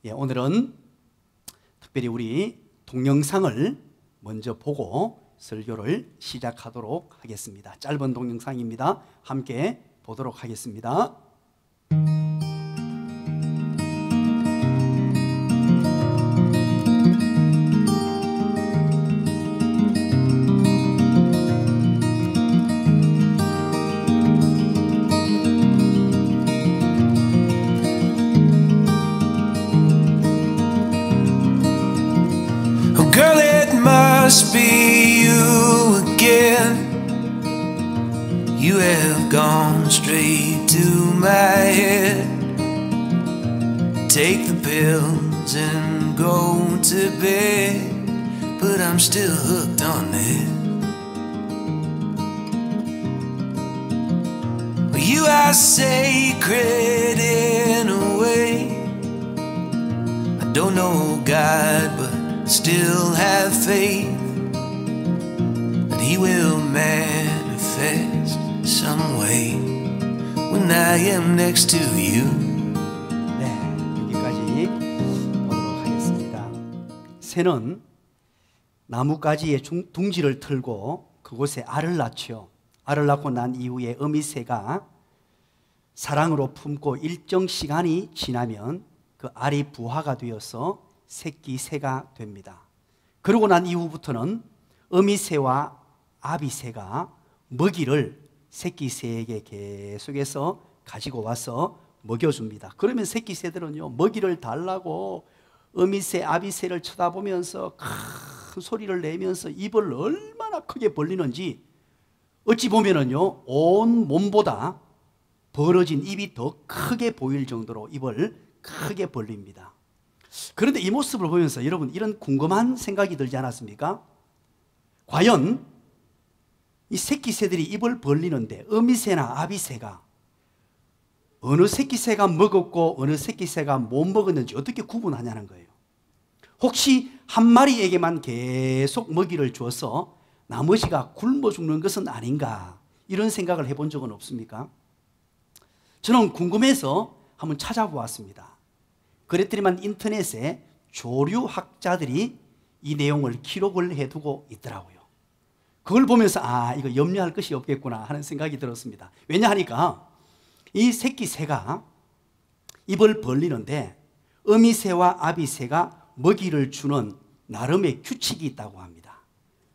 오늘은 특별히 우리 동영상을 먼저 보고 설교를 시작하도록 하겠습니다. 짧은 동영상입니다. 함께 보도록 하겠습니다. Girl, it must be you again. You have gone straight to my head. Take the pills and go to bed, but I'm still hooked on it. You are sacred in a way. I don't know God, but still have faith that He will manifest some way when I am next to you. 네, 여기까지 보도록 하겠습니다. 새는 나뭇가지에 둥지를 틀고 그곳에 알을 낳죠. 알을 낳고 난 이후에 어미새가 사랑으로 품고 일정 시간이 지나면 그 알이 부화가 되어서 새끼 새가 됩니다. 그러고 난 이후부터는 어미새와 아비새가 먹이를 새끼 새에게 계속해서 가지고 와서 먹여줍니다. 그러면 새끼 새들은요, 먹이를 달라고 어미새, 아비새를 쳐다보면서 큰 소리를 내면서 입을 얼마나 크게 벌리는지, 어찌 보면은요, 온 몸보다 벌어진 입이 더 크게 보일 정도로 입을 크게 벌립니다. 그런데 이 모습을 보면서 여러분, 이런 궁금한 생각이 들지 않았습니까? 과연 이 새끼 새들이 입을 벌리는데 어미새나 아비새가 어느 새끼 새가 먹었고 어느 새끼 새가 못 먹었는지 어떻게 구분하냐는 거예요. 혹시 한 마리에게만 계속 먹이를 줘서 나머지가 굶어 죽는 것은 아닌가, 이런 생각을 해본 적은 없습니까? 저는 궁금해서 한번 찾아보았습니다. 그랬더니만 인터넷에 조류학자들이 이 내용을 기록을 해두고 있더라고요. 그걸 보면서 이거 염려할 것이 없겠구나 하는 생각이 들었습니다. 왜냐하니까 이 새끼 새가 입을 벌리는데 어미새와 아비새가 먹이를 주는 나름의 규칙이 있다고 합니다.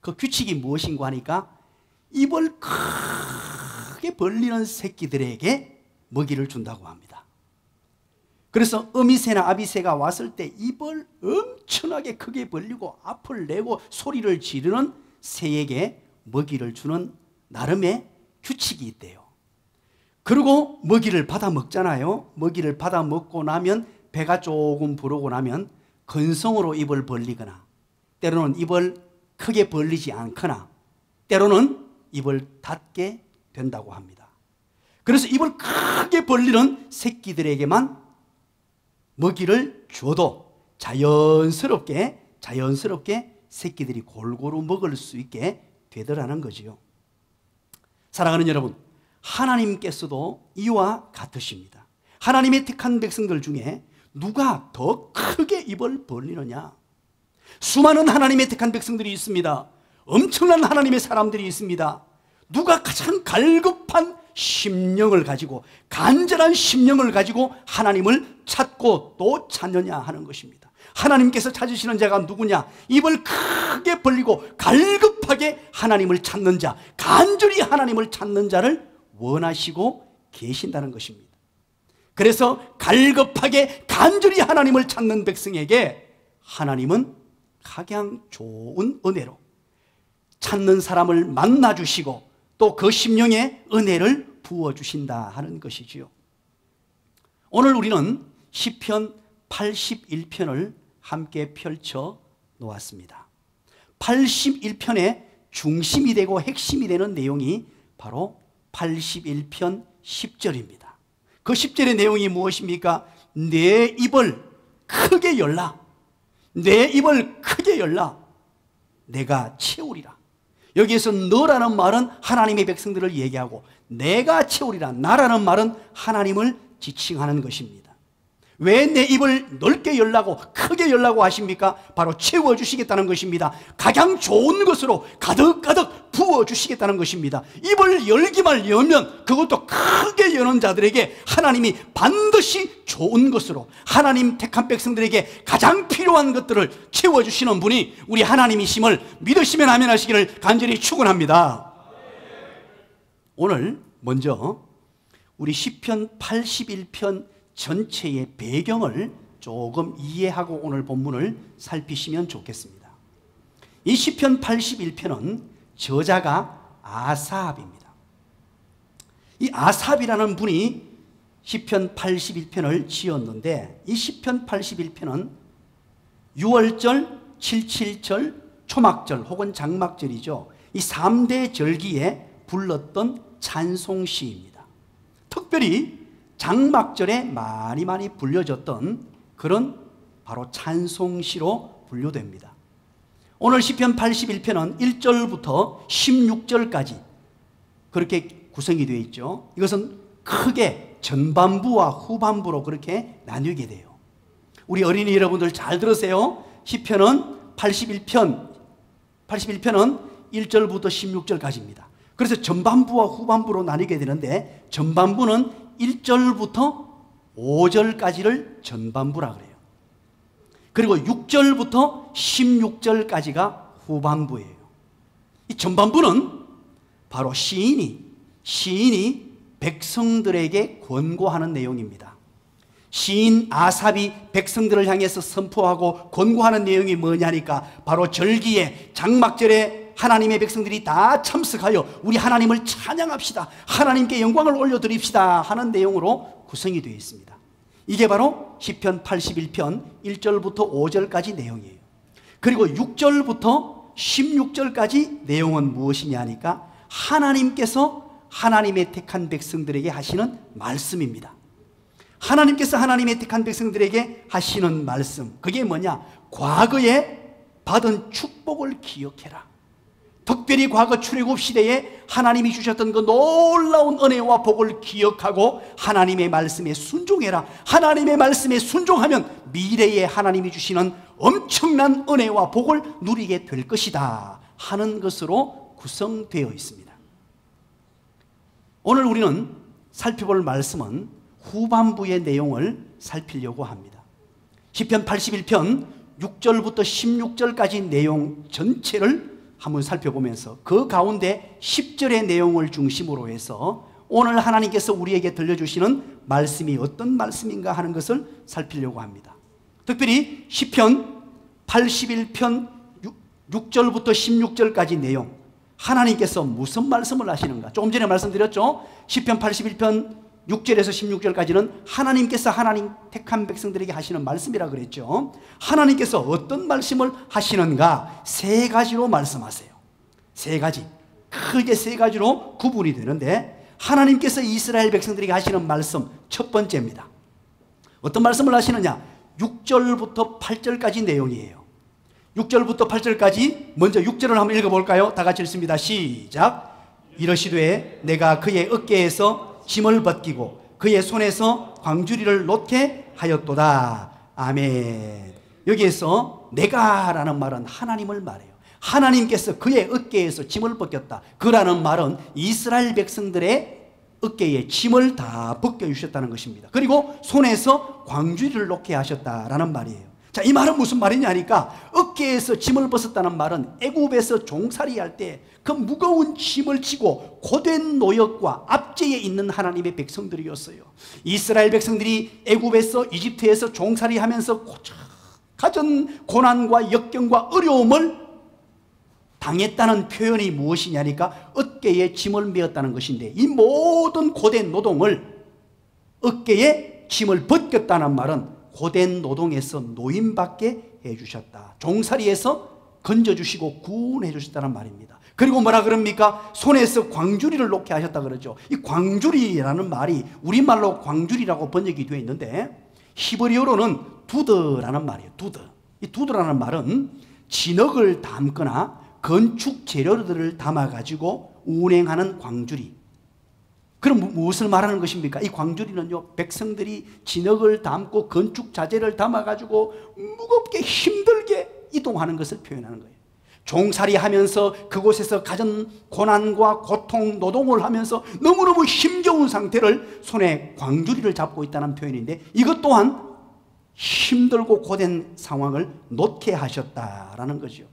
그 규칙이 무엇인가 하니까 입을 크게 벌리는 새끼들에게 먹이를 준다고 합니다. 그래서 어미새나 아비새가 왔을 때 입을 엄청나게 크게 벌리고 앞을 내고 소리를 지르는 새에게 먹이를 주는 나름의 규칙이 있대요. 그리고 먹이를 받아 먹잖아요. 먹이를 받아 먹고 나면 배가 조금 부르고 나면 건성으로 입을 벌리거나, 때로는 입을 크게 벌리지 않거나, 때로는 입을 닫게 된다고 합니다. 그래서 입을 크게 벌리는 새끼들에게만 먹이를 줘도 자연스럽게 새끼들이 골고루 먹을 수 있게 되더라는 거지요. 사랑하는 여러분, 하나님께서도 이와 같으십니다. 하나님의 택한 백성들 중에 누가 더 크게 입을 벌리느냐? 수많은 하나님의 택한 백성들이 있습니다. 엄청난 하나님의 사람들이 있습니다. 누가 가장 갈급한 심령을 가지고, 간절한 심령을 가지고 하나님을 찾고 또 찾느냐 하는 것입니다. 하나님께서 찾으시는 자가 누구냐? 입을 크게 벌리고 갈급하게 하나님을 찾는 자, 간절히 하나님을 찾는 자를 원하시고 계신다는 것입니다. 그래서 갈급하게 간절히 하나님을 찾는 백성에게 하나님은 가장 좋은 은혜로 찾는 사람을 만나주시고 또 그 심령에 은혜를 부어주신다 하는 것이지요. 오늘 우리는 시편 81편을 함께 펼쳐 놓았습니다. 81편의 중심이 되고 핵심이 되는 내용이 바로 81편 10절입니다. 그 10절의 내용이 무엇입니까? 내 입을 크게 열라. 내 입을 크게 열라. 내가 채우리라. 여기에서 너라는 말은 하나님의 백성들을 얘기하고 내가 채우리라, 나라는 말은 하나님을 지칭하는 것입니다. 왜 내 입을 넓게 열라고 크게 열라고 하십니까? 바로 채워주시겠다는 것입니다. 가장 좋은 것으로 가득가득 부어주시겠다는 것입니다. 입을 열기만 열면 그것도 크게 여는 자들에게 하나님이 반드시 좋은 것으로 하나님 택한 백성들에게 가장 필요한 것들을 채워주시는 분이 우리 하나님이심을 믿으시면 아멘 하시기를 간절히 축원합니다. 오늘 먼저 우리 시편 81편 전체의 배경을 조금 이해하고 오늘 본문을 살피시면 좋겠습니다. 이 시편 81편은 저자가 아삽입니다. 이 아삽이라는 분이 시편 81편을 지었는데 이 시편 81편은 6월절, 77절, 초막절 혹은 장막절이죠. 이 3대 절기에 불렀던 찬송시입니다. 특별히 장막절에 많이 불려졌던 그런 바로 찬송시로 분류됩니다. 오늘 시편 81편은 1절부터 16절까지 그렇게 구성이 되어 있죠. 이것은 크게 전반부와 후반부로 그렇게 나뉘게 돼요. 우리 어린이 여러분들 잘 들으세요. 시편은 81편은 1절부터 16절까지입니다. 그래서 전반부와 후반부로 나뉘게 되는데 전반부는 1절부터 5절까지를 전반부라 그래요. 그리고 6절부터 16절까지가 후반부예요. 이 전반부는 바로 시인이 백성들에게 권고하는 내용입니다. 시인 아삽이 백성들을 향해서 선포하고 권고하는 내용이 뭐냐니까 바로 절기에 장막절에 하나님의 백성들이 다 참석하여 우리 하나님을 찬양합시다, 하나님께 영광을 올려드립시다 하는 내용으로 구성이 되어 있습니다. 이게 바로 시편 81편 1절부터 5절까지 내용이에요. 그리고 6절부터 16절까지 내용은 무엇이냐 하니까 하나님께서 하나님의 택한 백성들에게 하시는 말씀입니다. 하나님께서 하나님의 택한 백성들에게 하시는 말씀, 그게 뭐냐? 과거에 받은 축복을 기억해라. 특별히 과거 출애굽 시대에 하나님이 주셨던 그 놀라운 은혜와 복을 기억하고 하나님의 말씀에 순종해라. 하나님의 말씀에 순종하면 미래에 하나님이 주시는 엄청난 은혜와 복을 누리게 될 것이다 하는 것으로 구성되어 있습니다. 오늘 우리는 살펴볼 말씀은 후반부의 내용을 살피려고 합니다. 시편 81편 6절부터 16절까지 내용 전체를 한번 살펴보면서 그 가운데 10절의 내용을 중심으로 해서 오늘 하나님께서 우리에게 들려주시는 말씀이 어떤 말씀인가 하는 것을 살피려고 합니다. 특별히 시편 81편 6절부터 16절까지 내용, 하나님께서 무슨 말씀을 하시는가? 조금 전에 말씀드렸죠. 시편 81편 6절에서 16절까지는 하나님께서 하나님 택한 백성들에게 하시는 말씀이라 그랬죠. 하나님께서 어떤 말씀을 하시는가? 세 가지로 말씀하세요. 세 가지, 크게 세 가지로 구분이 되는데 하나님께서 이스라엘 백성들에게 하시는 말씀 첫 번째입니다. 어떤 말씀을 하시느냐? 6절부터 8절까지 내용이에요. 6절부터 8절까지 먼저 6절을 한번 읽어볼까요? 다 같이 읽습니다. 시작. 이러시되 내가 그의 어깨에서 짐을 벗기고 그의 손에서 광주리를 놓게 하였도다. 아멘. 여기에서 내가라는 말은 하나님을 말해요. 하나님께서 그의 어깨에서 짐을 벗겼다. 그라는 말은 이스라엘 백성들의 어깨에 짐을 다 벗겨주셨다는 것입니다. 그리고 손에서 광주리를 놓게 하셨다라는 말이에요. 자, 이 말은 무슨 말이냐 하니까 어깨에서 짐을 벗었다는 말은 애굽에서 종살이 할 때 그 무거운 짐을 지고 고된 노역과 압제에 있는 하나님의 백성들이었어요. 이스라엘 백성들이 애굽에서 이집트에서 종살이 하면서 가진 고난과 역경과 어려움을 당했다는 표현이 무엇이냐니까 어깨에 짐을 메었다는 것인데 이 모든 고된 노동을 어깨에 짐을 벗겼다는 말은 고된 노동에서 노임받게 해주셨다. 종살이에서 건져주시고 구원해 주셨다는 말입니다. 그리고 뭐라 그럽니까? 손에서 광주리를 놓게 하셨다 그러죠. 이 광주리라는 말이 우리말로 광주리라고 번역이 되어 있는데 히브리어로는 두드라는 말이에요. 두드. 이 두드라는 말은 진흙을 담거나 건축 재료들을 담아가지고 운행하는 광주리, 그럼 무엇을 말하는 것입니까? 이 광주리는요, 백성들이 진흙을 담고 건축 자재를 담아가지고 무겁게 힘들게 이동하는 것을 표현하는 거예요. 종살이 하면서 그곳에서 가진 고난과 고통, 노동을 하면서 너무너무 힘겨운 상태를 손에 광주리를 잡고 있다는 표현인데, 이것 또한 힘들고 고된 상황을 놓게 하셨다라는 거죠.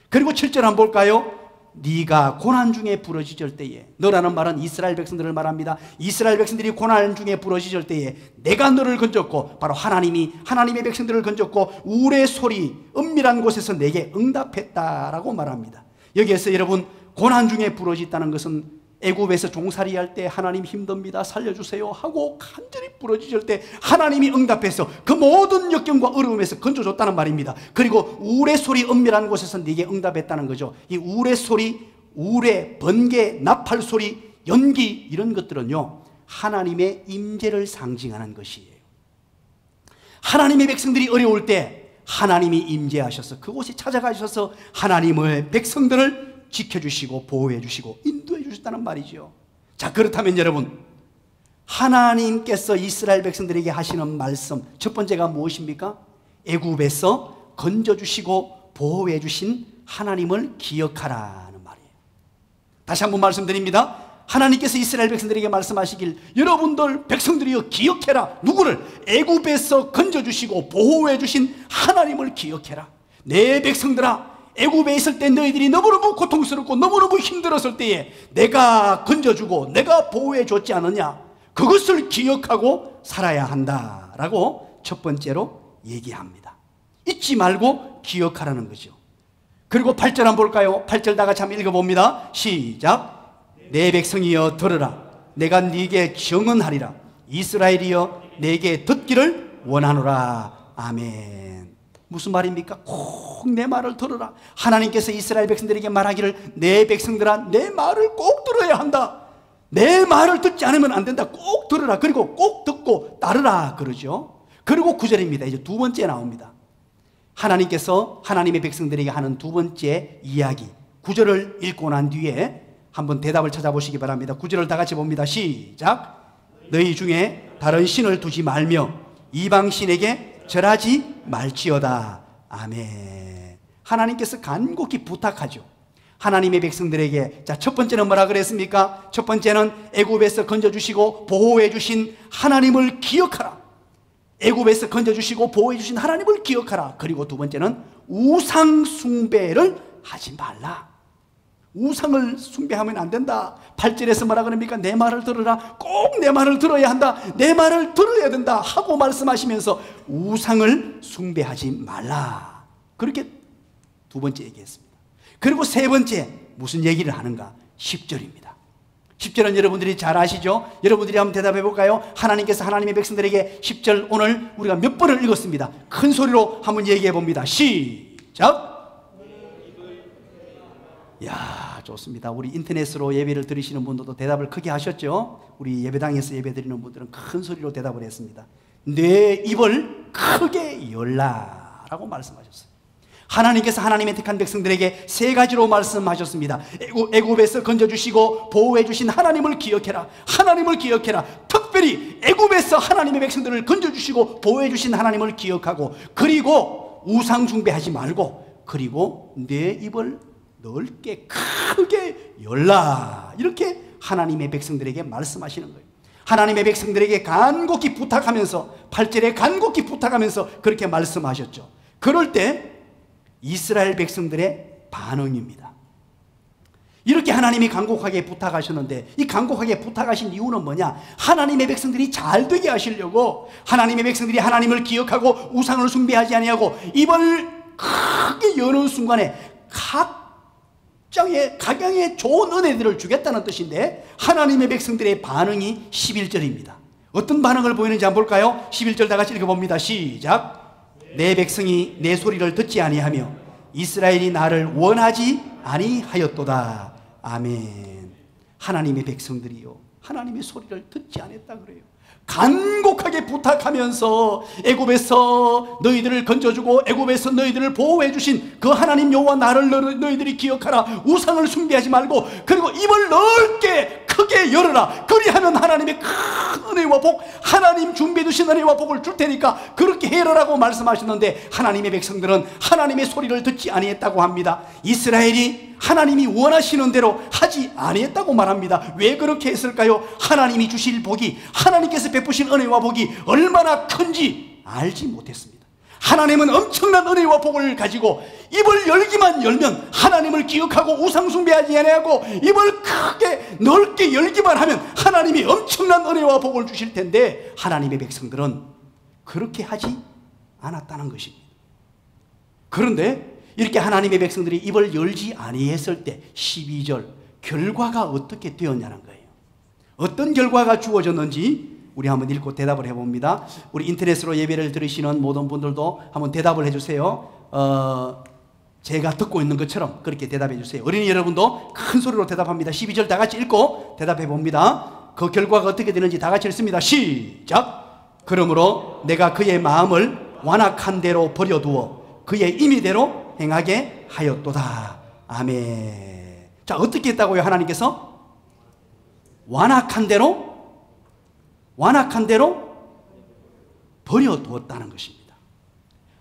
그리고 7절 한번 볼까요? 네가 고난 중에 부러지질 때에, 너라는 말은 이스라엘 백성들을 말합니다. 이스라엘 백성들이 고난 중에 부러지질 때에 내가 너를 건졌고, 바로 하나님의 백성들을 건졌고 우레 소리 은밀한 곳에서 내게 응답했다라고 말합니다. 여기에서 여러분, 고난 중에 부러졌다는 것은 애굽에서 종살이할 때 하나님 힘듭니다, 살려주세요 하고 간절히 부러지실 때 하나님이 응답해서 그 모든 역경과 어려움에서 건져줬다는 말입니다. 그리고 우레 소리 은밀한 곳에서 네게 응답했다는 거죠. 이 우레 소리, 우레, 번개, 나팔 소리, 연기, 이런 것들은요, 하나님의 임재를 상징하는 것이에요. 하나님의 백성들이 어려울 때 하나님이 임재하셔서 그곳에 찾아가셔서 하나님의 백성들을 지켜주시고 보호해 주시고 인도해 주셨다는 말이죠. 자, 그렇다면 여러분, 하나님께서 이스라엘 백성들에게 하시는 말씀, 첫 번째가 무엇입니까? 애굽에서 건져주시고 보호해 주신 하나님을 기억하라는 말이에요. 다시 한번 말씀드립니다. 하나님께서 이스라엘 백성들에게 말씀하시길, 여러분들 백성들이여 기억해라. 누구를? 애굽에서 건져주시고 보호해 주신 하나님을 기억해라. 내 백성들아, 애굽에 있을 때 너희들이 너무너무 고통스럽고 너무너무 힘들었을 때에 내가 건져주고 내가 보호해 줬지 않느냐, 그것을 기억하고 살아야 한다라고 첫 번째로 얘기합니다. 잊지 말고 기억하라는 거죠. 그리고 8절 한번 볼까요? 8절 다 같이 한번 읽어봅니다. 시작. 내 백성이여 들으라. 내가 네게 정언하리라. 이스라엘이여 내게 듣기를 원하노라. 아멘. 무슨 말입니까? 꼭 내 말을 들어라. 하나님께서 이스라엘 백성들에게 말하기를, 내 백성들아 내 말을 꼭 들어야 한다. 내 말을 듣지 않으면 안 된다. 꼭 들으라. 그리고 꼭 듣고 따르라 그러죠. 그리고 9절입니다. 이제 두 번째 나옵니다. 하나님께서 하나님의 백성들에게 하는 두 번째 이야기, 9절을 읽고 난 뒤에 한번 대답을 찾아보시기 바랍니다. 9절을 다 같이 봅니다. 시작. 너희 중에 다른 신을 두지 말며 이방 신에게 절하지 말지어다. 아멘. 하나님께서 간곡히 부탁하죠. 하나님의 백성들에게. 자, 첫 번째는 뭐라 그랬습니까? 첫 번째는 애굽에서 건져주시고 보호해 주신 하나님을 기억하라. 애굽에서 건져주시고 보호해 주신 하나님을 기억하라. 그리고 두 번째는 우상 숭배를 하지 말라. 우상을 숭배하면 안 된다. 8절에서 뭐라 그럽니까? 내 말을 들으라. 꼭 내 말을 들어야 한다. 내 말을 들어야 된다 하고 말씀하시면서 우상을 숭배하지 말라. 그렇게 두 번째 얘기했습니다. 그리고 세 번째 무슨 얘기를 하는가? 10절입니다. 10절은 여러분들이 잘 아시죠? 여러분들이 한번 대답해 볼까요? 하나님께서 하나님의 백성들에게 10절 오늘 우리가 몇 번을 읽었습니다. 큰 소리로 한번 얘기해 봅니다. 시작. 야, 좋습니다. 우리 인터넷으로 예배를 드리시는 분들도 대답을 크게 하셨죠? 우리 예배당에서 예배 드리는 분들은 큰 소리로 대답을 했습니다. 내 입을 크게 열라라고 말씀하셨어요. 하나님께서 하나님의 택한 백성들에게 세 가지로 말씀하셨습니다. 애굽에서 건져주시고 보호해 주신 하나님을 기억해라. 하나님을 기억해라. 특별히 애굽에서 하나님의 백성들을 건져주시고 보호해 주신 하나님을 기억하고, 그리고 우상 숭배하지 말고, 그리고 내 입을 넓게 크게 열라. 이렇게 하나님의 백성들에게 말씀하시는 거예요. 하나님의 백성들에게 간곡히 부탁하면서, 8절에 간곡히 부탁하면서 그렇게 말씀하셨죠. 그럴 때 이스라엘 백성들의 반응입니다. 이렇게 하나님이 간곡하게 부탁하셨는데, 이 간곡하게 부탁하신 이유는 뭐냐? 하나님의 백성들이 잘 되게 하시려고, 하나님의 백성들이 하나님을 기억하고 우상을 숭배하지 아니하고 입을 크게 여는 순간에 각양의 좋은 은혜들을 주겠다는 뜻인데, 하나님의 백성들의 반응이 11절입니다. 어떤 반응을 보이는지 한번 볼까요? 11절 다 같이 읽어봅니다. 시작. 내 백성이 내 소리를 듣지 아니하며 이스라엘이 나를 원하지 아니하였도다. 아멘. 하나님의 백성들이요, 하나님의 소리를 듣지 않았다 그래요. 간곡하게 부탁하면서 애굽에서 너희들을 건져주고 애굽에서 너희들을 보호해 주신 그 하나님 여호와 나를 너희들이 기억하라. 우상을 숭배하지 말고, 그리고 입을 넓게 크게 열어라. 그리하면 하나님의 큰 은혜와 복, 하나님 준비해 두신 은혜와 복을 줄 테니까 그렇게 해라라고 말씀하셨는데 하나님의 백성들은 하나님의 소리를 듣지 아니했다고 합니다. 이스라엘이 하나님이 원하시는 대로 하지 아니했다고 말합니다. 왜 그렇게 했을까요? 하나님이 주실 복이, 하나님께서 베푸신 은혜와 복이 얼마나 큰지 알지 못했습니다. 하나님은 엄청난 은혜와 복을 가지고 입을 열기만 열면 하나님을 기억하고 우상 숭배하지 아니하고 입을 크게 넓게 열기만 하면 하나님이 엄청난 은혜와 복을 주실 텐데 하나님의 백성들은 그렇게 하지 않았다는 것입니다. 그런데 이렇게 하나님의 백성들이 입을 열지 아니했을 때 12절 결과가 어떻게 되었냐는 거예요. 어떤 결과가 주어졌는지 우리 한번 읽고 대답을 해봅니다. 우리 인터넷으로 예배를 들으시는 모든 분들도 한번 대답을 해주세요. 제가 듣고 있는 것처럼 그렇게 대답해 주세요. 어린이 여러분도 큰 소리로 대답합니다. 12절 다 같이 읽고 대답해 봅니다. 그 결과가 어떻게 되는지 다 같이 읽습니다. 시작. 그러므로 내가 그의 마음을 완악한 대로 버려두어 그의 임의대로 행하게 하였도다. 아멘. 자, 어떻게 했다고요? 하나님께서 완악한 대로 버려두었다는 것입니다.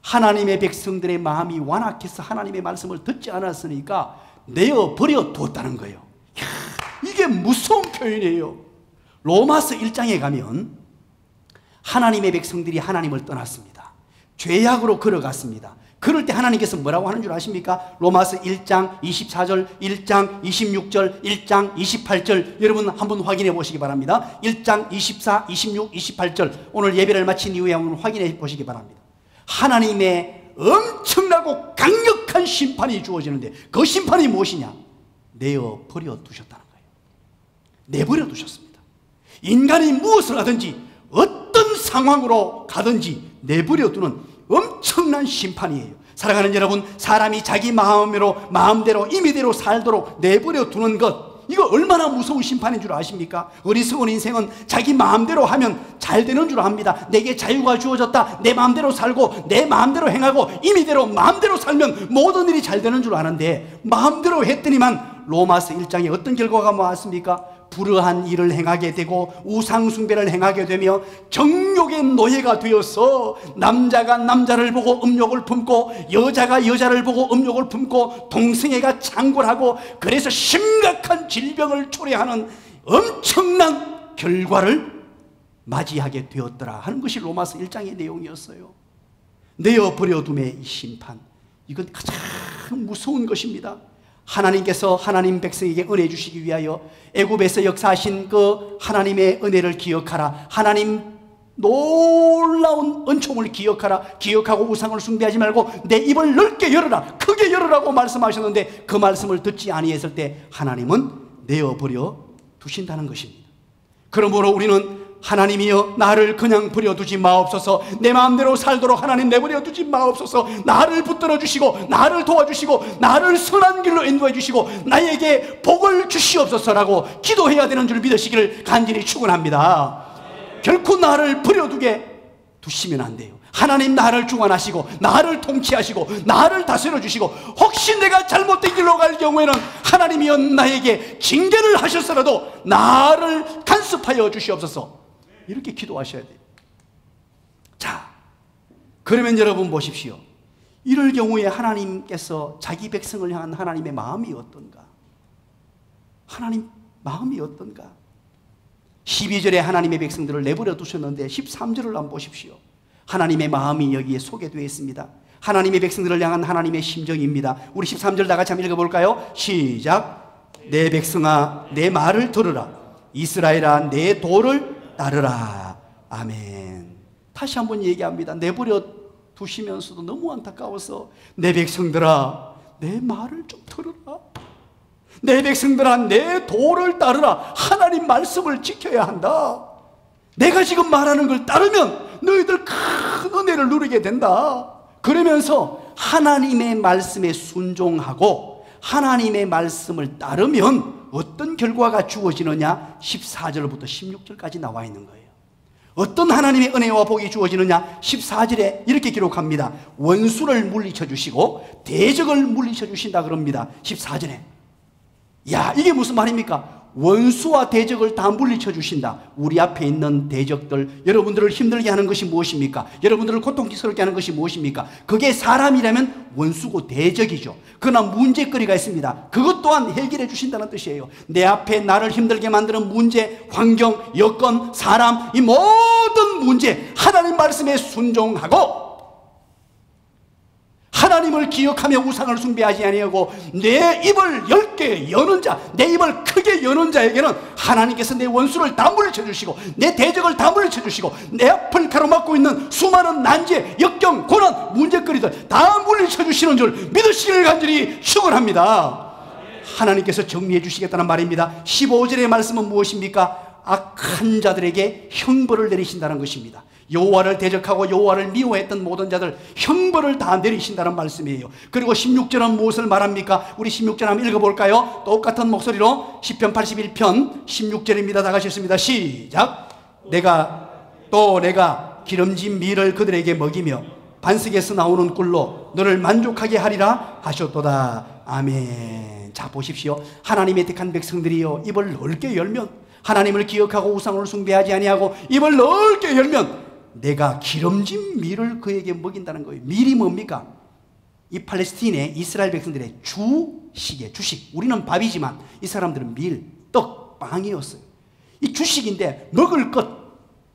하나님의 백성들의 마음이 완악해서 하나님의 말씀을 듣지 않았으니까 내어 버려두었다는 거예요. 이야, 이게 무서운 표현이에요. 로마서 1장에 가면 하나님의 백성들이 하나님을 떠났습니다. 죄악으로 걸어갔습니다. 그럴 때 하나님께서 뭐라고 하는 줄 아십니까? 로마서 1장 24절, 1장 26절, 1장 28절 여러분 한번 확인해 보시기 바랍니다. 1장 24, 26, 28절 오늘 예배를 마친 이후에 한번 확인해 보시기 바랍니다. 하나님의 엄청나고 강력한 심판이 주어지는데 그 심판이 무엇이냐? 내어 버려 두셨다는 거예요. 내버려 두셨습니다. 인간이 무엇을 하든지 어떤 상황으로 가든지 내버려 두는 엄청난 심판이에요. 사랑하는 여러분, 사람이 자기 마음대로 임의대로 살도록 내버려 두는 것, 이거 얼마나 무서운 심판인 줄 아십니까? 어리석은 인생은 자기 마음대로 하면 잘 되는 줄 압니다. 내게 자유가 주어졌다, 내 마음대로 살고 내 마음대로 행하고 임의대로 마음대로 살면 모든 일이 잘 되는 줄 아는데 마음대로 했더니만 로마서 1장에 어떤 결과가 나왔습니까? 불의한 일을 행하게 되고 우상숭배를 행하게 되며 정욕의 노예가 되어서 남자가 남자를 보고 음욕을 품고 여자가 여자를 보고 음욕을 품고 동성애가 창궐하고 그래서 심각한 질병을 초래하는 엄청난 결과를 맞이하게 되었더라 하는 것이 로마서 1장의 내용이었어요. 내어버려둠의 이 심판, 이건 가장 무서운 것입니다. 하나님께서 하나님 백성에게 은혜 주시기 위하여 애굽에서 역사하신 그 하나님의 은혜를 기억하라, 하나님 놀라운 은총을 기억하라, 기억하고 우상을 숭배하지 말고 내 입을 넓게 열어라, 크게 열어라고 말씀하셨는데 그 말씀을 듣지 아니했을 때 하나님은 내어버려 두신다는 것입니다. 그러므로 우리는 하나님이여 나를 그냥 버려두지 마옵소서, 내 마음대로 살도록 하나님 내버려두지 마옵소서, 나를 붙들어 주시고 나를 도와주시고 나를 선한 길로 인도해 주시고 나에게 복을 주시옵소서라고 기도해야 되는 줄 믿으시기를 간절히 축원합니다. 결코 나를 버려두게 두시면 안 돼요. 하나님 나를 주관하시고 나를 통치하시고 나를 다스려 주시고 혹시 내가 잘못된 길로 갈 경우에는 하나님이여 나에게 징계를 하셔서라도 나를 간섭하여 주시옵소서, 이렇게 기도하셔야 돼요. 자, 그러면 여러분 보십시오. 이럴 경우에 하나님께서 자기 백성을 향한 하나님의 마음이 어떤가? 하나님 마음이 어떤가? 12절에 하나님의 백성들을 내버려 두셨는데 13절을 한번 보십시오. 하나님의 마음이 여기에 소개되어 있습니다. 하나님의 백성들을 향한 하나님의 심정입니다. 우리 13절 다 같이 한번 읽어볼까요? 시작. 내 백성아 내 말을 들으라, 이스라엘아 내 도를 따르라. 아멘. 다시 한번 얘기합니다. 내버려 두시면서도 너무 안타까워서 내 백성들아 내 말을 좀 들으라, 내 백성들아 내 도를 따르라. 하나님 말씀을 지켜야 한다. 내가 지금 말하는 걸 따르면 너희들 큰 은혜를 누리게 된다. 그러면서 하나님의 말씀에 순종하고 하나님의 말씀을 따르면 어떤 결과가 주어지느냐? 14절부터 16절까지 나와 있는 거예요. 어떤 하나님의 은혜와 복이 주어지느냐? 14절에 이렇게 기록합니다. 원수를 물리쳐 주시고 대적을 물리쳐 주신다 그럽니다. 14절에. 야, 이게 무슨 말입니까? 원수와 대적을 다 물리쳐 주신다. 우리 앞에 있는 대적들, 여러분들을 힘들게 하는 것이 무엇입니까? 여러분들을 고통스럽게 하는 것이 무엇입니까? 그게 사람이라면 원수고 대적이죠. 그러나 문제거리가 있습니다. 그것 또한 해결해 주신다는 뜻이에요. 내 앞에 나를 힘들게 만드는 문제, 환경, 여건, 사람, 이 모든 문제 하나님 말씀에 순종하고 하나님을 기억하며 우상을 숭배하지 아니하고 내 입을 10개 여는 자, 내 입을 크게 여는 자에게는 하나님께서 내 원수를 다 물리쳐 주시고 내 대적을 다 물리쳐 주시고 내 앞을 가로막고 있는 수많은 난제, 역경, 고난, 문제거리들 다 물리쳐 주시는 줄 믿으시기를 간절히 축원합니다. 하나님께서 정리해 주시겠다는 말입니다. 15절의 말씀은 무엇입니까? 악한 자들에게 형벌을 내리신다는 것입니다. 여호와를 대적하고 여호와를 미워했던 모든 자들 형벌을 다 내리신다는 말씀이에요. 그리고 16절은 무엇을 말합니까? 우리 16절 한번 읽어볼까요? 똑같은 목소리로 시편 81편 16절입니다. 다 같이 읽습니다. 시작. 내가 기름진 밀을 그들에게 먹이며 반석에서 나오는 꿀로 너를 만족하게 하리라 하셨도다. 아멘. 자, 보십시오. 하나님의 택한 백성들이요, 입을 넓게 열면, 하나님을 기억하고 우상을 숭배하지 아니하고 입을 넓게 열면 내가 기름진 밀을 그에게 먹인다는 거예요. 밀이 뭡니까? 이 팔레스틴의 이스라엘 백성들의 주식이에요. 주식. 우리는 밥이지만 이 사람들은 밀, 떡, 빵이었어요. 이 주식인데 먹을 것,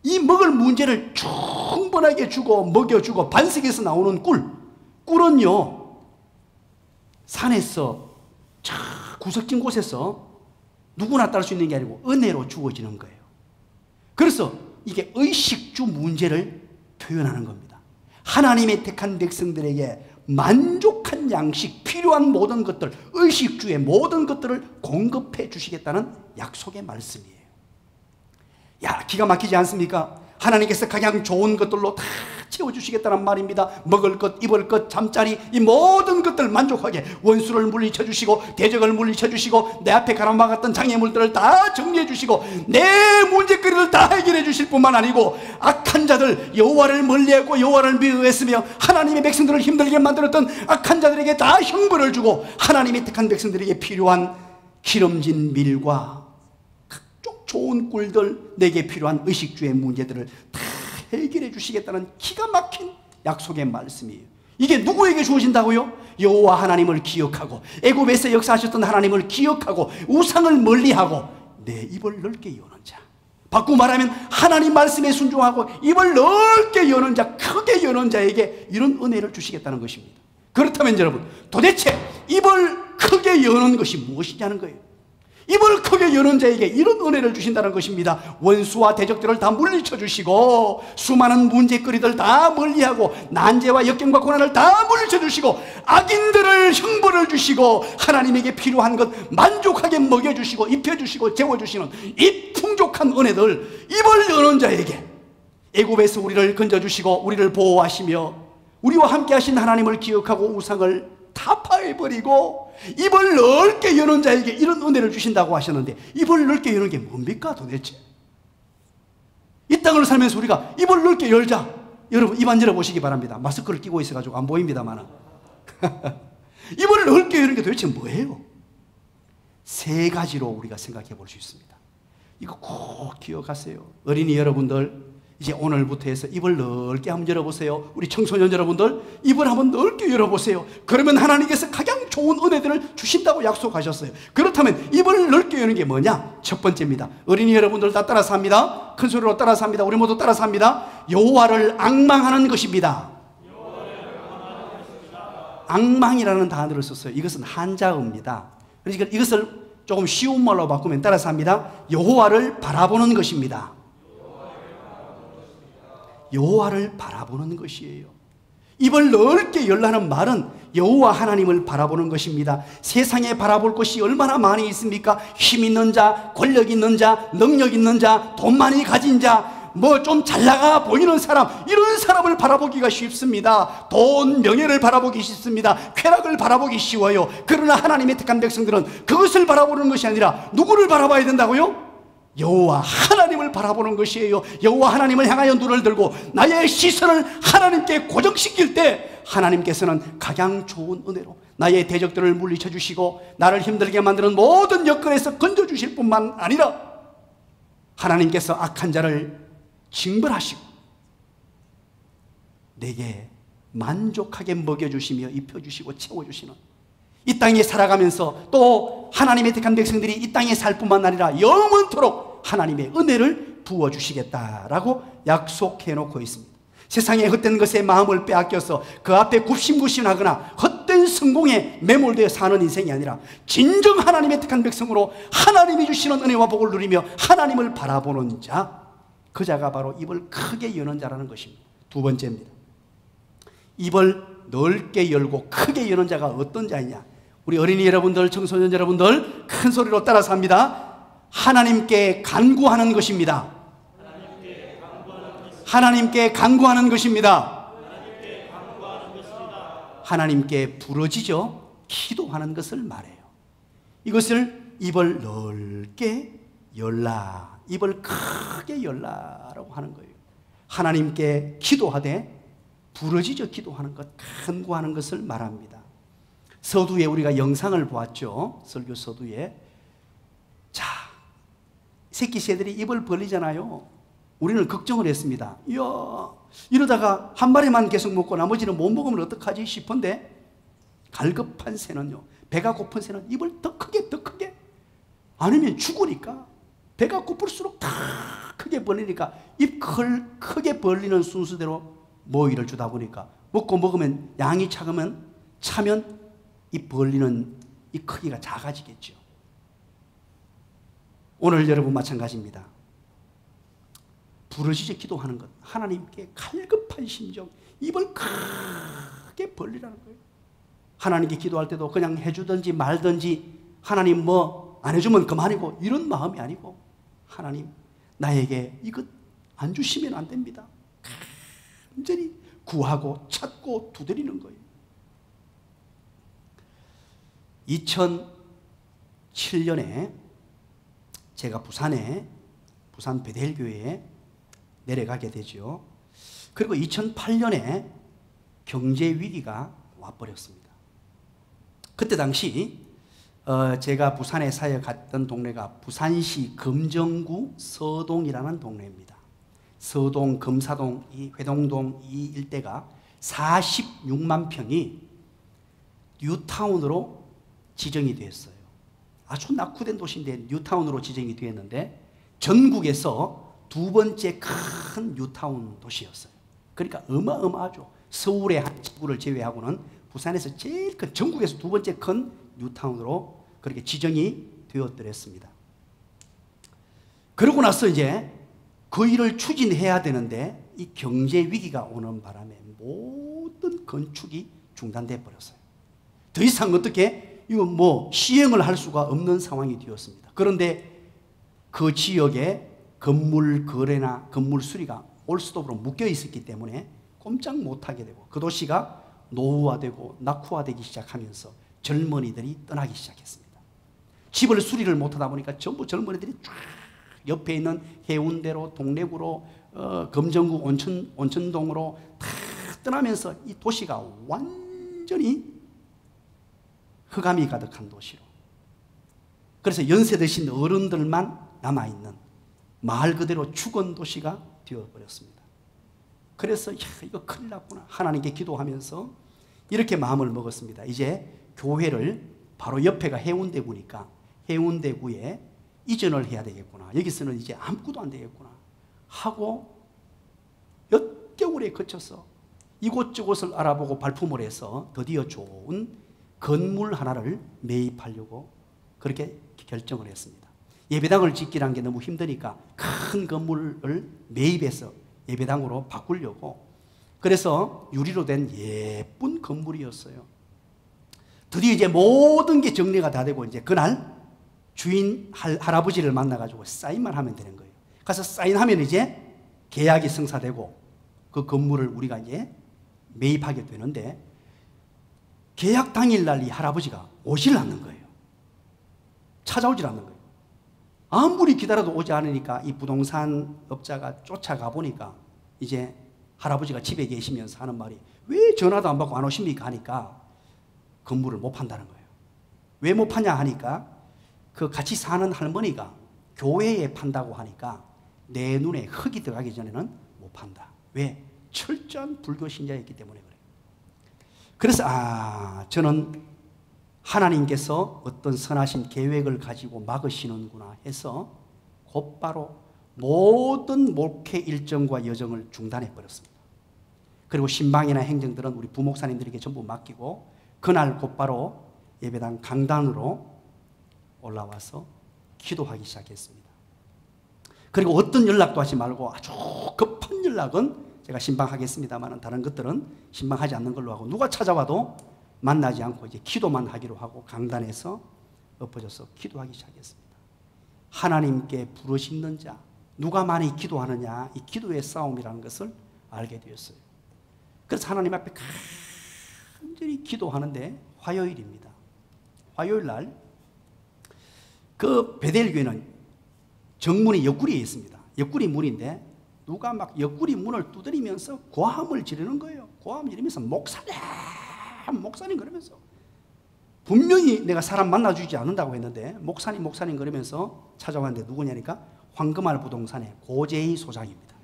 이 먹을 문제를 충분하게 주고 먹여주고 반석에서 나오는 꿀은요, 산에서 구석진 곳에서 누구나 딸 수 있는 게 아니고 은혜로 주어지는 거예요. 그래서 이게 의식주 문제를 표현하는 겁니다. 하나님의 택한 백성들에게 만족한 양식, 필요한 모든 것들, 의식주의 모든 것들을 공급해 주시겠다는 약속의 말씀이에요. 야, 기가 막히지 않습니까? 하나님께서 가장 좋은 것들로 다 채워주시겠다는 말입니다. 먹을 것, 입을 것, 잠자리, 이 모든 것들 만족하게 원수를 물리쳐 주시고 대적을 물리쳐 주시고 내 앞에 가라막았던 장애물들을 다 정리해 주시고 내 문제거리를 다 해결해 주실 뿐만 아니고 악한 자들, 여호와를 멀리하고 여호와를 미워했으며 하나님의 백성들을 힘들게 만들었던 악한 자들에게 다 형벌을 주고 하나님의 택한 백성들에게 필요한 기름진 밀과 좋은 꿀들, 내게 필요한 의식주의 문제들을 다 해결해 주시겠다는 기가 막힌 약속의 말씀이에요. 이게 누구에게 주어진다고요? 여호와 하나님을 기억하고 애굽에서 역사하셨던 하나님을 기억하고 우상을 멀리하고 내 입을 넓게 여는 자, 바꾸고 말하면 하나님 말씀에 순종하고 입을 넓게 여는 자, 크게 여는 자에게 이런 은혜를 주시겠다는 것입니다. 그렇다면 여러분, 도대체 입을 크게 여는 것이 무엇이냐는 거예요. 입을 크게 여는 자에게 이런 은혜를 주신다는 것입니다. 원수와 대적들을 다 물리쳐 주시고 수많은 문제거리들 다 멀리하고 난제와 역경과 고난을 다 물리쳐 주시고 악인들을 형벌을 주시고 하나님에게 필요한 것 만족하게 먹여주시고 입혀주시고 재워주시는 이 풍족한 은혜들, 입을 여는 자에게 애굽에서 우리를 건져주시고 우리를 보호하시며 우리와 함께 하신 하나님을 기억하고 우상을 타파해버리고 입을 넓게 여는 자에게 이런 은혜를 주신다고 하셨는데, 입을 넓게 여는 게 뭡니까 도대체? 이 땅을 살면서 우리가 입을 넓게 열자, 여러분 입 안 열어보시기 바랍니다. 마스크를 끼고 있어가지고 안 보입니다만 입을 넓게 여는 게 도대체 뭐예요? 세 가지로 우리가 생각해 볼 수 있습니다. 이거 꼭 기억하세요. 어린이 여러분들, 이제 오늘부터 해서 입을 넓게 한번 열어보세요. 우리 청소년 여러분들, 입을 한번 넓게 열어보세요. 그러면 하나님께서 가장 좋은 은혜들을 주신다고 약속하셨어요. 그렇다면 입을 넓게 여는 게 뭐냐? 첫 번째입니다. 어린이 여러분들 다 따라서 합니다. 큰 소리로 따라서 합니다. 우리 모두 따라서 합니다. 여호와를 앙망하는 것입니다. 앙망이라는 단어를 썼어요. 이것은 한자어입니다. 그러니까 이것을 조금 쉬운 말로 바꾸면 따라서 합니다. 여호와를 바라보는 것입니다. 여호와를 바라보는 것이에요. 입을 넓게 열라는 말은 여호와 하나님을 바라보는 것입니다. 세상에 바라볼 것이 얼마나 많이 있습니까? 힘 있는 자, 권력 있는 자, 능력 있는 자, 돈 많이 가진 자, 뭐 좀 잘나가 보이는 사람, 이런 사람을 바라보기가 쉽습니다. 돈, 명예를 바라보기 쉽습니다. 쾌락을 바라보기 쉬워요. 그러나 하나님의 택한 백성들은 그것을 바라보는 것이 아니라 누구를 바라봐야 된다고요? 여호와 하나님을 바라보는 것이에요. 여호와 하나님을 향하여 눈을 들고 나의 시선을 하나님께 고정시킬 때 하나님께서는 가장 좋은 은혜로 나의 대적들을 물리쳐 주시고 나를 힘들게 만드는 모든 여건에서 건져주실 뿐만 아니라 하나님께서 악한 자를 징벌하시고 내게 만족하게 먹여주시며 입혀주시고 채워주시는, 이 땅에 살아가면서 또 하나님의 택한 백성들이 이 땅에 살 뿐만 아니라 영원토록 하나님의 은혜를 부어주시겠다라고 약속해 놓고 있습니다. 세상의 헛된 것에 마음을 빼앗겨서 그 앞에 굽신굽신하거나 헛된 성공에 매몰되어 사는 인생이 아니라 진정 하나님의 택한 백성으로 하나님이 주시는 은혜와 복을 누리며 하나님을 바라보는 자, 그 자가 바로 입을 크게 여는 자라는 것입니다. 두 번째입니다. 입을 넓게 열고 크게 여는 자가 어떤 자이냐? 우리 어린이 여러분들, 청소년 여러분들 큰 소리로 따라서 합니다. 하나님께 간구하는 것입니다. 하나님께 간구하는 것입니다. 하나님께 부르짖어 기도하는 것을 말해요. 이것을 입을 넓게 열라, 입을 크게 열라라고 하는 거예요. 하나님께 기도하되 부르짖어 기도하는 것, 간구하는 것을 말합니다. 서두에 우리가 영상을 보았죠. 설교 서두에. 자, 새끼 새들이 입을 벌리잖아요. 우리는 걱정을 했습니다. 이야, 이러다가 한 마리만 계속 먹고 나머지는 못 먹으면 어떡하지 싶은데, 갈급한 새는요, 배가 고픈 새는 입을 더 크게 아니면 죽으니까 배가 고플수록 다 크게 벌리니까 입 크게 벌리는 순서대로 모이를 주다 보니까 먹고 먹으면 양이 차면 입 벌리는 이 크기가 작아지겠죠. 오늘 여러분 마찬가지입니다. 부르짖어 기도하는 것, 하나님께 갈급한 심정, 입을 크게 벌리라는 거예요. 하나님께 기도할 때도 그냥 해주든지 말든지, 하나님 뭐 안 해주면 그만이고 이런 마음이 아니고, 하나님 나에게 이것 안 주시면 안 됩니다. 완전히 구하고 찾고 두드리는 거예요. 2007년에 제가 부산 베델교회에 내려가게 되죠. 그리고 2008년에 경제 위기가 와버렸습니다. 그때 당시 제가 부산에 사역했던 동네가 부산시 금정구 서동이라는 동네입니다. 서동, 금사동, 이 회동동 이 일대가 46만 평이 뉴타운으로 지정이 되었어요. 아주 낙후된 도시인데 뉴타운으로 지정이 되었는데 전국에서 두 번째 큰 뉴타운 도시였어요. 그러니까 어마어마하죠. 서울의 한 지구를 제외하고는 부산에서 제일 큰, 전국에서 두 번째 큰 뉴타운으로 그렇게 지정이 되었더랬습니다. 그러고 나서 이제 그 일을 추진해야 되는데 이 경제 위기가 오는 바람에 모든 건축이 중단돼 버렸어요. 더 이상 어떻게 이거 뭐 시행을 할 수가 없는 상황이 되었습니다. 그런데 그 지역에 건물 거래나 건물 수리가 올스톱으로 묶여 있었기 때문에 꼼짝 못하게 되고, 그 도시가 노후화되고 낙후화되기 시작하면서 젊은이들이 떠나기 시작했습니다. 집을 수리를 못하다 보니까 전부 젊은이들이 쫙 옆에 있는 해운대로, 동래구로, 금정구 온천동으로 다 떠나면서 이 도시가 완전히 흑암이 가득한 도시로, 그래서 연세 드신 어른들만 남아있는 마을 그대로 죽은 도시가 되어버렸습니다. 그래서 이거 큰일 났구나 하나님께 기도하면서 이렇게 마음을 먹었습니다. 이제 교회를, 바로 옆에가 해운대구니까 해운대구에 이전을 해야 되겠구나, 여기서는 이제 아무것도 안 되겠구나 하고 몇 개월에 거쳐서 이곳저곳을 알아보고 발품을 해서 드디어 좋은 건물 하나를 매입하려고 그렇게 결정을 했습니다. 예배당을 짓기란 게 너무 힘드니까 큰 건물을 매입해서 예배당으로 바꾸려고, 그래서 유리로 된 예쁜 건물이었어요. 드디어 이제 모든 게 정리가 다 되고, 이제 그날 주인 할아버지를 만나가지고 사인만 하면 되는 거예요. 가서 사인하면 이제 계약이 성사되고 그 건물을 우리가 이제 매입하게 되는데, 계약 당일날 이 할아버지가 오질 않는 거예요. 찾아오질 않는 거예요. 아무리 기다려도 오지 않으니까 이 부동산 업자가 쫓아가 보니까 이제 할아버지가 집에 계시면서 하는 말이, 왜 전화도 안 받고 안 오십니까 하니까 건물을 못 판다는 거예요. 왜 못 파냐 하니까 그 같이 사는 할머니가 교회에 판다고 하니까 내 눈에 흙이 들어가기 전에는 못 판다. 왜? 철저한 불교 신자였기 때문에 그래요. 그래서 저는 하나님께서 어떤 선하신 계획을 가지고 막으시는구나 해서 곧바로 모든 목회 일정과 여정을 중단해 버렸습니다. 그리고 신방이나 행정들은 우리 부목사님들에게 전부 맡기고 그날 곧바로 예배당 강단으로 올라와서 기도하기 시작했습니다. 그리고 어떤 연락도 하지 말고 아주 급한 연락은 제가 신방하겠습니다만 다른 것들은 신방하지 않는 걸로 하고 누가 찾아와도 만나지 않고 이제 기도만 하기로 하고 강단에서 엎어져서 기도하기 시작했습니다. 하나님께 부르짖는 자, 누가 많이 기도하느냐, 이 기도의 싸움이라는 것을 알게 되었어요. 그래서 하나님 앞에 간절히 기도하는데 화요일입니다. 화요일 날 그 베델 교회는 정문이 옆구리에 있습니다. 옆구리 문인데 누가 막 옆구리 문을 두드리면서 고함을 지르는 거예요. 고함을 지르면서 목사님 그러면서 분명히 내가 사람 만나주지 않는다고 했는데 목사님 그러면서 찾아왔는데 누구냐니까 황금알 부동산의 고재희 소장입니다.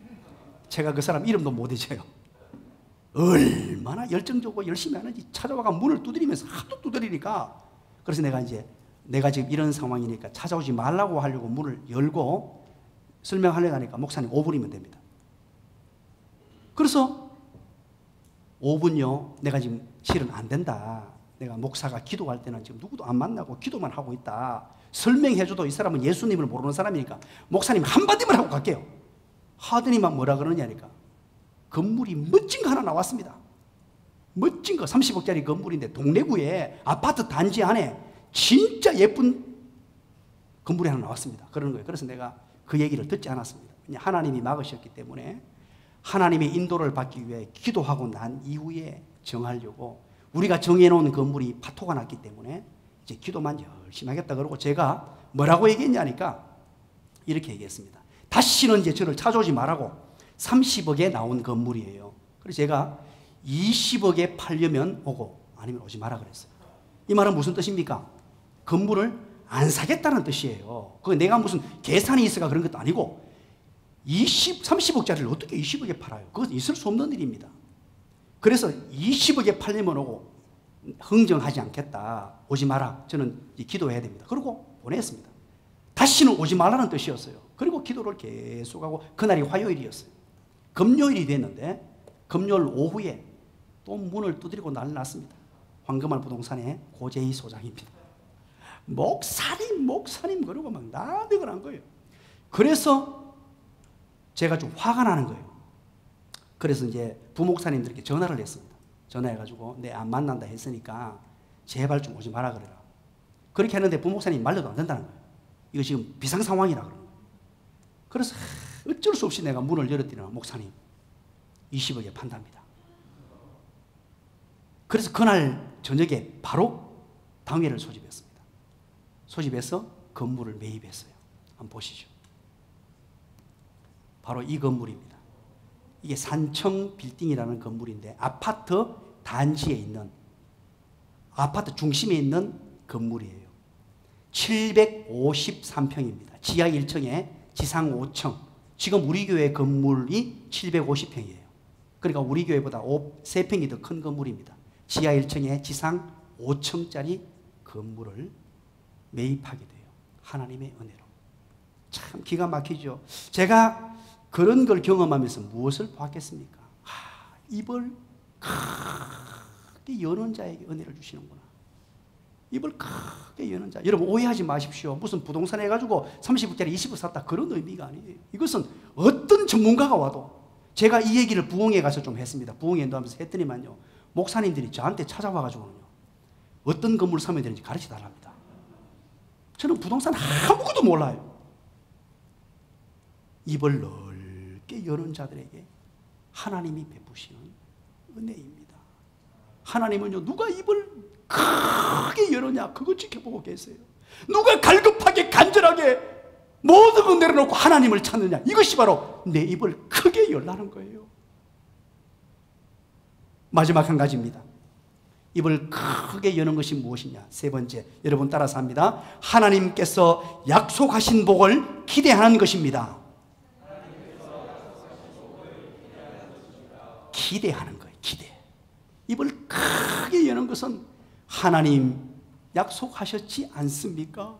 제가 그 사람 이름도 못 잊어요. 얼마나 열정적이고 열심히 하는지 찾아와가 문을 두드리면서 하도 두드리니까 그래서 내가 지금 이런 상황이니까 찾아오지 말라고 하려고 문을 열고 설명하려고 하니까 목사님 5분이면 됩니다. 그래서 5분요 내가 지금 실은 안 된다. 내가 목사가 기도할 때는 지금 누구도 안 만나고 기도만 하고 있다. 설명해줘도 이 사람은 예수님을 모르는 사람이니까 목사님 한마디만 하고 갈게요. 하더니만 뭐라 그러냐니까 건물이 멋진 거 하나 나왔습니다. 멋진 거 30억짜리 건물인데 동래구에 아파트 단지 안에 진짜 예쁜 건물이 하나 나왔습니다. 그러는 거예요. 그래서 내가 그 얘기를 듣지 않았습니다. 하나님이 막으셨기 때문에 하나님의 인도를 받기 위해 기도하고 난 이후에 정하려고 우리가 정해놓은 건물이 파토가 났기 때문에 이제 기도만 열심히 하겠다 그러고 제가 뭐라고 얘기했냐니까 이렇게 얘기했습니다. 다시는 이제 저를 찾아오지 말라고 30억에 나온 건물이에요. 그래서 제가 20억에 팔려면 오고 아니면 오지 마라 그랬어요. 이 말은 무슨 뜻입니까? 건물을 안 사겠다는 뜻이에요. 그게 내가 무슨 계산이 있어가 그런 것도 아니고 30억짜리를 어떻게 20억에 팔아요? 그건 있을 수 없는 일입니다. 그래서 20억에 팔려면 오고 흥정하지 않겠다. 오지 마라. 저는 기도해야 됩니다. 그리고 보냈습니다. 다시는 오지 말라는 뜻이었어요. 그리고 기도를 계속하고 그날이 화요일이었어요. 금요일이 됐는데 금요일 오후에 또 문을 두드리고 난리 났습니다. 황금알 부동산의 고재희 소장입니다. 목사님 그러고 막 나대고 난 거예요. 그래서 제가 좀 화가 나는 거예요. 그래서 이제 부목사님들께 전화를 했습니다. 전화해가지고 내 안 만난다 했으니까 제발 좀 오지 마라 그래라. 그렇게 했는데 부목사님 말려도 안 된다는 거예요. 이거 지금 비상 상황이라 그러는 거예요. 그래서 어쩔 수 없이 내가 문을 열었더니 목사님 20억에 판답니다. 그래서 그날 저녁에 바로 당회를 소집했습니다. 소집해서 건물을 매입했어요. 한번 보시죠. 바로 이 건물입니다. 이게 산청 빌딩이라는 건물인데 아파트 단지에 있는 아파트 중심에 있는 건물이에요. 753평입니다. 지하 1층에 지상 5층. 지금 우리 교회 건물이 750평이에요. 그러니까 우리 교회보다 3평이 더 큰 건물입니다. 지하 1층에 지상 5층짜리 건물을 매입하게 돼요. 하나님의 은혜로. 참 기가 막히죠. 제가 그런 걸 경험하면서 무엇을 보았겠습니까? 입을 크게 여는 자에게 은혜를 주시는구나. 입을 크게 여는 자. 여러분 오해하지 마십시오. 무슨 부동산 해가지고 30억짜리 20억 샀다 그런 의미가 아니에요. 이것은 어떤 전문가가 와도 제가 이 얘기를 부흥에 가서 좀 했습니다. 부흥에 인도하면서 했더니만요. 목사님들이 저한테 찾아와가지고는요. 어떤 건물을 사면 되는지 가르쳐 달랍니다. 저는 부동산 아무것도 몰라요. 입을 넓게 여는 자들에게 하나님이 베푸시는 은혜입니다. 하나님은요, 누가 입을 크게 여느냐 그거 지켜보고 계세요. 누가 갈급하게 간절하게 모든 걸 내려놓고 하나님을 찾느냐 이것이 바로 내 입을 크게 열라는 거예요. 마지막 한 가지입니다. 입을 크게 여는 것이 무엇이냐? 세 번째, 여러분 따라서 합니다. 하나님께서 약속하신 복을 기대하는 것입니다. 기대하는 거예요. 기대. 입을 크게 여는 것은 하나님 약속하셨지 않습니까?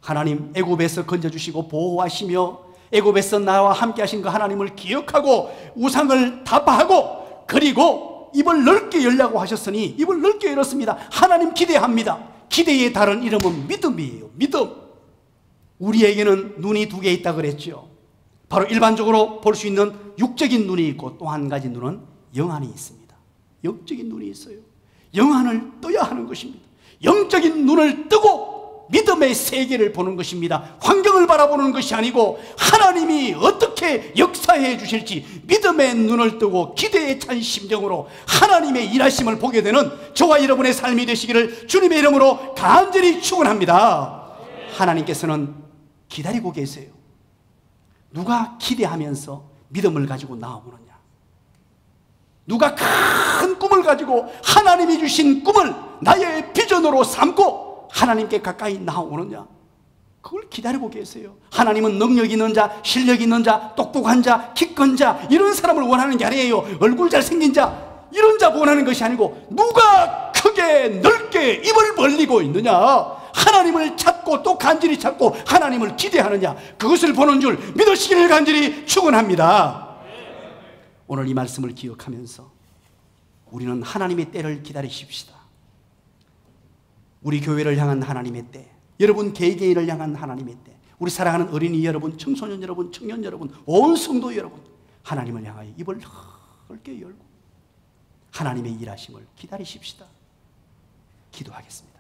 하나님 애굽에서 건져주시고 보호하시며 애굽에서 나와 함께 하신 그 하나님을 기억하고 우상을 타파하고, 그리고 입을 넓게 열라고 하셨으니 입을 넓게 열었습니다. 하나님 기대합니다. 기대의 다른 이름은 믿음이에요. 믿음. 우리에게는 눈이 두 개 있다 그랬죠. 바로 일반적으로 볼 수 있는 육적인 눈이 있고, 또 한 가지 눈은 영안이 있습니다. 영적인 눈이 있어요. 영안을 떠야 하는 것입니다. 영적인 눈을 뜨고 믿음의 세계를 보는 것입니다. 환경을 바라보는 것이 아니고 하나님이 어떻게 역사해 주실지 믿음의 눈을 뜨고 기대에 찬 심정으로 하나님의 일하심을 보게 되는 저와 여러분의 삶이 되시기를 주님의 이름으로 간절히 축원합니다. 하나님께서는 기다리고 계세요. 누가 기대하면서 믿음을 가지고 나오느냐? 누가 큰 꿈을 가지고 하나님이 주신 꿈을 나의 비전으로 삼고 하나님께 가까이 나오느냐? 그걸 기다리고 계세요. 하나님은 능력 있는 자, 실력 있는 자, 똑똑한 자, 키 큰 자, 이런 사람을 원하는 게 아니에요. 얼굴 잘생긴 자, 이런 자 원하는 것이 아니고 누가 크게 넓게 입을 벌리고 있느냐? 하나님을 찾고 또 간절히 찾고 하나님을 기대하느냐? 그것을 보는 줄 믿으시기를 간절히 축원합니다. 오늘 이 말씀을 기억하면서 우리는 하나님의 때를 기다리십시다. 우리 교회를 향한 하나님의 때, 여러분 개개인을 향한 하나님의 때, 우리 사랑하는 어린이 여러분, 청소년 여러분, 청년 여러분, 온 성도 여러분, 하나님을 향하여 입을 넓게 열고 하나님의 일하심을 기다리십시다. 기도하겠습니다.